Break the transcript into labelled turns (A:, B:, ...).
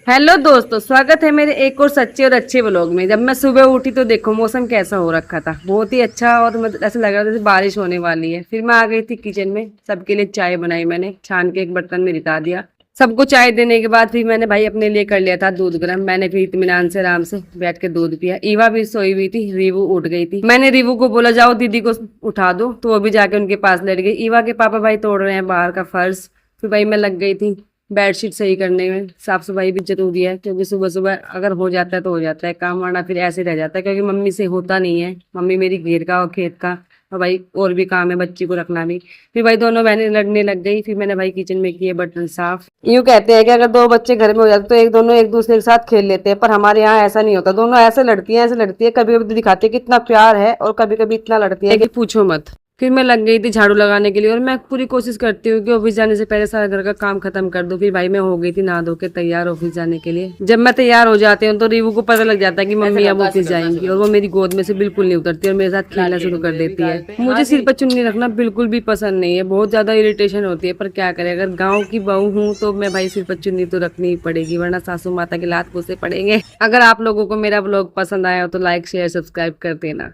A: Hello दोस्तों, स्वागत है मेरे एक और सच्चे और अच्छे व्लॉग में। जब मैं सुबह उठी तो देखो मौसम कैसा हो रखा था, बहुत ही अच्छा। और मतलब ऐसा लग रहा था जैसे बारिश होने वाली है। फिर मैं आ गई थी किचन में, सबके लिए चाय बनाई मैंने, छान के एक बर्तन में रिटा दिया। सबको चाय देने के बाद फिर मैंने भाई अपने लिए कर लिया था दूध गर्म। मैंने फिर इत्मीनान से आराम से बैठ के दूध पिया। ईवा भी सोई हुई थी, रीवू उठ गई थी। मैंने रीवू को बोला जाओ दीदी को उठा दो, तो वो भी जाके उनके पास लेट गई। ईवा के पापा भाई तोड़ रहे हैं बाहर का फर्श। फिर भाई मैं लग गई थी बेडशीट सही करने में। साफ सफाई भी जरूरी है, क्योंकि सुबह सुबह अगर हो जाता है तो हो जाता है काम, वरना फिर ऐसे रह जाता है, क्योंकि मम्मी से होता नहीं है। मम्मी मेरी घेर का और खेत का, और भाई और भी काम है, बच्ची को रखना भी। फिर भाई दोनों बहनें लड़ने लग गई। फिर मैंने भाई किचन में किए बर्तन साफ। यूं कहते हैं कि अगर दो बच्चे घर में हो जाते तो दोनों एक दूसरे के साथ खेल लेते हैं, पर हमारे यहाँ ऐसा नहीं होता। दोनों ऐसे लड़ती है, कभी कभी दिखाती है कितना प्यार है, और कभी कभी इतना लड़ती है कि पूछो मत। फिर मैं लग गई थी झाड़ू लगाने के लिए, और मैं पूरी कोशिश करती हूँ कि ऑफिस जाने से पहले सारा घर का काम खत्म कर दूं। फिर भाई मैं हो गई थी नहा धो के तैयार ऑफिस जाने के लिए। जब मैं तैयार हो जाती हूँ तो रीवू को पता लग जाता है कि मम्मी अब ऑफिस जाएंगी, और वो मेरी गोद में से बिल्कुल नहीं उतरती और मेरे साथ खेलना शुरू कर देती है। मुझे सिर पर चुन्नी रखना बिल्कुल भी पसंद नहीं है, बहुत ज्यादा इरिटेशन होती है, पर क्या करें, अगर गाँव की बहू हूँ तो मैं भाई सिर पर चुन्नी तो रखनी ही पड़ेगी, वरना सासू माता के लात पोसे पड़ेंगे। अगर आप लोगों को मेरा ब्लॉग पसंद आया हो तो लाइक शेयर सब्सक्राइब कर देना।